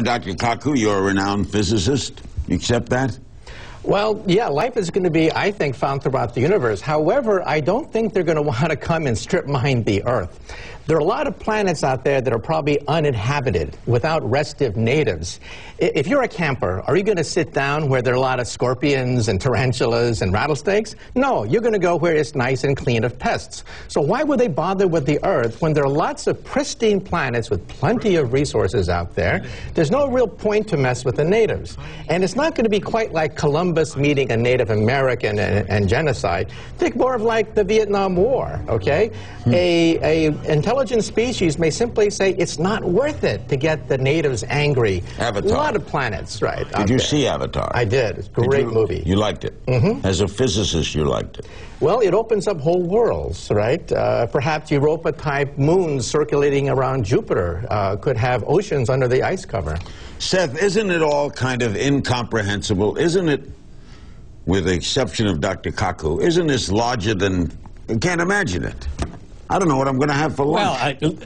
Dr. Kaku, you're a renowned physicist. You accept that? Well, yeah, life is going to be, I think, found throughout the universe. However, I don't think they're going to want to come and strip mine the Earth. There are a lot of planets out there that are probably uninhabited, without restive natives. If you're a camper, are you going to sit down where there are a lot of scorpions and tarantulas and rattlesnakes? No, you're going to go where it's nice and clean of pests. So why would they bother with the Earth when there are lots of pristine planets with plenty of resources out there? There's no real point to mess with the natives. And it's not going to be quite like Columbus meeting a Native American and genocide. Think more of like the Vietnam War, okay? A intelligent species may simply say it's not worth it to get the natives angry. Avatar. A lot of planets, right? Did you see Avatar? I did. It's a great movie. You liked it? As a physicist, you liked it? Well, it opens up whole worlds, right? Perhaps Europa-type moons circulating around Jupiter could have oceans under the ice cover. Seth, isn't it all kind of incomprehensible? Isn't it, with the exception of Dr. Kaku, isn't this larger than... I can't imagine it. I don't know what I'm going to have for lunch. Well,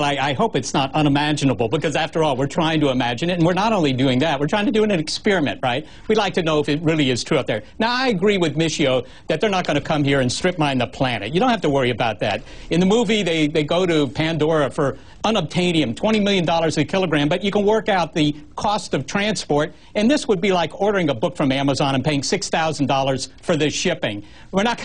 I hope it's not unimaginable, because after all, we're trying to imagine it, and we're not only doing that, we're trying to do an experiment, right? We'd like to know if it really is true out there. Now, I agree with Michio that they're not going to come here and strip mine the planet. You don't have to worry about that. In the movie, they go to Pandora for unobtainium, $20 million a kilogram, but you can work out the cost of transport, and this would be like ordering a book from Amazon and paying $6,000 for the shipping. We're not,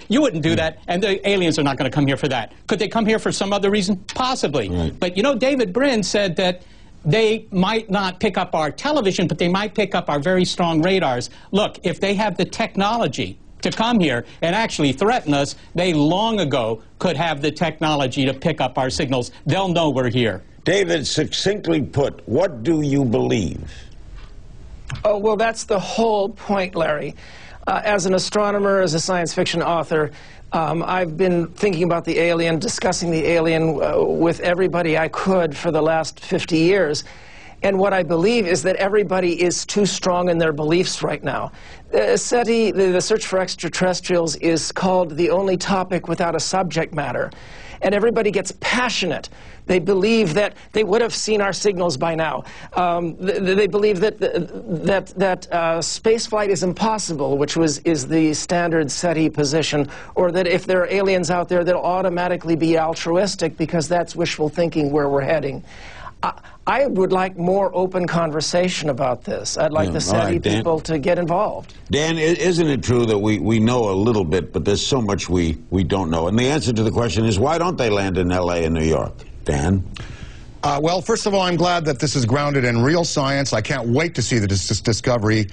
you wouldn't do that, and the aliens are not going to come here for that. Could they come here for some other reason? Possibly. Right. But you know, David Brin said that they might not pick up our television, but they might pick up our very strong radars. Look, if they have the technology to come here and actually threaten us, they long ago could have the technology to pick up our signals. They'll know we're here. David, succinctly put, what do you believe? Oh, well, that's the whole point, Larry. As an astronomer, as a science fiction author, I've been thinking about the alien, discussing the alien with everybody I could for the last 50 years. And what I believe is that everybody is too strong in their beliefs right now. SETI, the search for extraterrestrials, is called the only topic without a subject matter. And everybody gets passionate. They believe that they would have seen our signals by now. They believe that spaceflight is impossible, which is the standard SETI position, or that if there are aliens out there, they'll automatically be altruistic because that's wishful thinking where we're heading. I would like more open conversation about this. I'd like the SETI people to get involved. Dan, isn't it true that we know a little bit, but there's so much we don't know? And the answer to the question is, why don't they land in L.A. and New York? Dan? Well, first of all, I'm glad that this is grounded in real science. I can't wait to see the discovery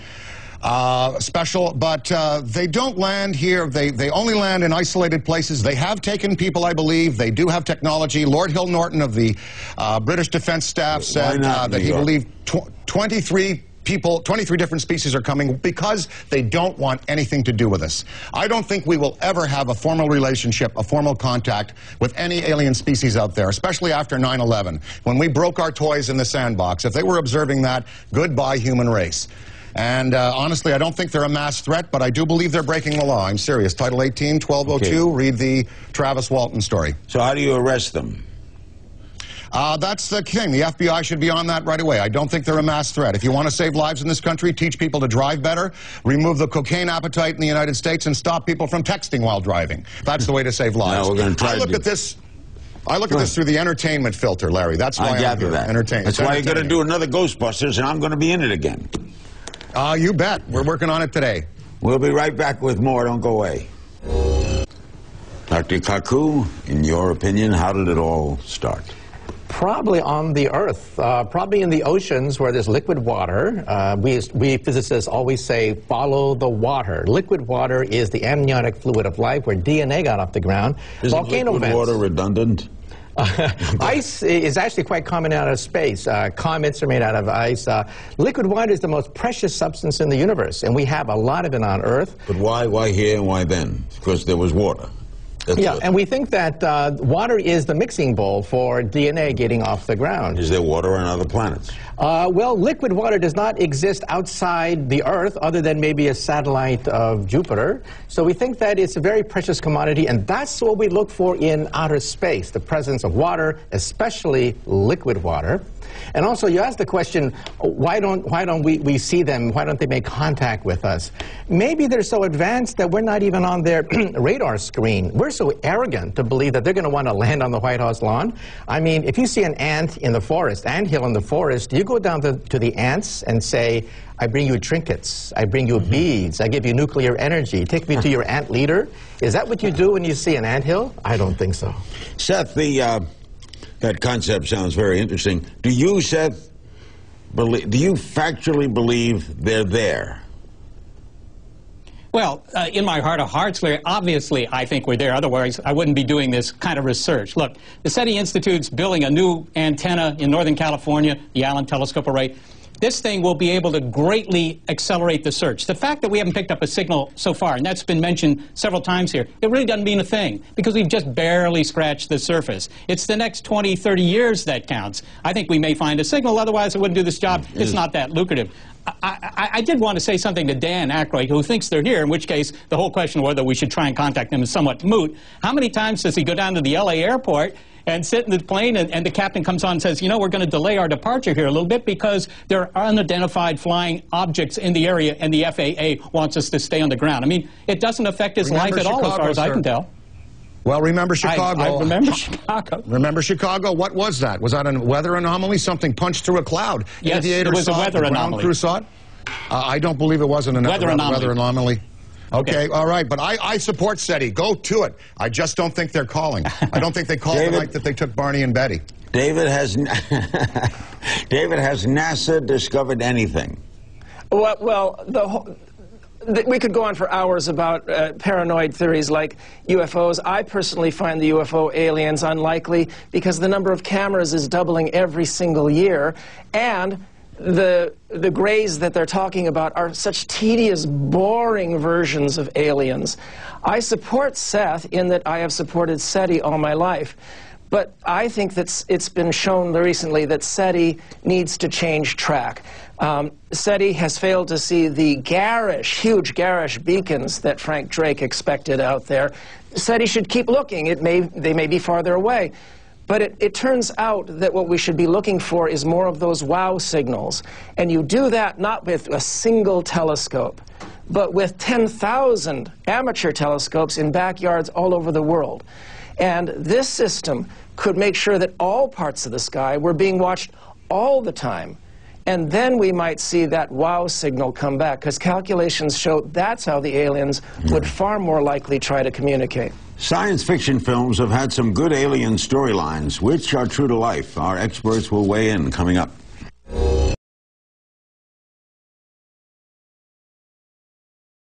special, but they don't land here. They only land in isolated places. They have taken people, I believe. They do have technology. Lord Hill Norton of the British Defense Staff said that he believed 23 different species are coming because they don't want anything to do with us. I don't think we will ever have a formal relationship, a formal contact with any alien species out there, especially after 9/11, when we broke our toys in the sandbox. If they were observing that, goodbye human race. And honestly, I don't think they're a mass threat, but I do believe they're breaking the law. I'm serious. Title 18, 1202, read the Travis Walton story. So how do you arrest them? That's the thing. The FBI should be on that right away. I don't think they're a mass threat. If you want to save lives in this country, teach people to drive better, remove the cocaine appetite in the United States, and stop people from texting while driving. That's the way to save lives. We're going to try I look at this through the entertainment filter, Larry. That's why I'm here. That's why you're going to do another Ghostbusters, and I'm going to be in it again. You bet. We're working on it today. We'll be right back with more. Don't go away. Dr. Kaku, in your opinion, how did it all start? Probably on the Earth, probably in the oceans where there's liquid water. We physicists always say, follow the water. Liquid water is the amniotic fluid of life, where DNA got off the ground. Is liquid water redundant? Ice is actually quite common out of space. Comets are made out of ice. Liquid water is the most precious substance in the universe, and we have a lot of it on Earth. But why here and why then? Because there was water. Yeah, and we think that water is the mixing bowl for DNA getting off the ground. Is there water on other planets? Well, liquid water does not exist outside the Earth other than maybe a satellite of Jupiter. So we think that it's a very precious commodity, and that's what we look for in outer space, the presence of water, especially liquid water. And also, you asked the question, why don't we see them? Why don't they make contact with us? Maybe they're so advanced that we're not even on their radar screen. We're so arrogant to believe that they're going to want to land on the White House lawn. I mean, if you see an ant in the forest, anthill in the forest, do you go down to the ants and say, I bring you trinkets, I bring you beads, I give you nuclear energy, take me to your ant leader? Is that what you do when you see an anthill? I don't think so. Seth, that concept sounds very interesting. Do you, Seth, do you factually believe they're there? Well, in my heart of hearts, Larry, obviously I think we're there. Otherwise, I wouldn't be doing this kind of research. Look, the SETI Institute's building a new antenna in Northern California, the Allen Telescope Array. This thing will be able to greatly accelerate the search. The fact that we haven't picked up a signal so far, and that's been mentioned several times here, it really doesn't mean a thing, because we've just barely scratched the surface. It's the next 20, 30 years that counts. I think we may find a signal, otherwise it wouldn't do this job. It's not that lucrative. I did want to say something to Dan Aykroyd, who thinks they're here, in which case the whole question of whether we should try and contact them is somewhat moot. How many times does he go down to the LA airport and sit in the plane, and the captain comes on and says, you know, we're going to delay our departure here a little bit because there are unidentified flying objects in the area, and the FAA wants us to stay on the ground. I mean, it doesn't affect his life at all, as far as I can tell. Well, remember Chicago. I remember Chicago. Remember Chicago? What was that? Was that a weather anomaly? Something punched through a cloud? Yes, it was a weather anomaly. Ground crew saw it? I don't believe it wasn't a weather anomaly. Okay, all right, but I support SETI. Go to it. I just don't think they're calling. I don't think they called the night that they took Barney and Betty. David, has NASA discovered anything? Well, we could go on for hours about paranoid theories like UFOs. I personally find the UFO aliens unlikely because the number of cameras is doubling every single year, and the grays that they're talking about are such tedious, boring versions of aliens. I support Seth in that I have supported SETI all my life. But I think that it's been shown recently that SETI needs to change track. SETI has failed to see the garish, huge garish beacons that Frank Drake expected out there. SETI should keep looking. They may be farther away. But it turns out that what we should be looking for is more of those wow signals. And you do that not with a single telescope, but with 10,000 amateur telescopes in backyards all over the world. And this system could make sure that all parts of the sky were being watched all the time. And then we might see that wow signal come back, because calculations show that's how the aliens would far more likely try to communicate. Science fiction films have had some good alien storylines. Which are true to life? Our experts will weigh in coming up.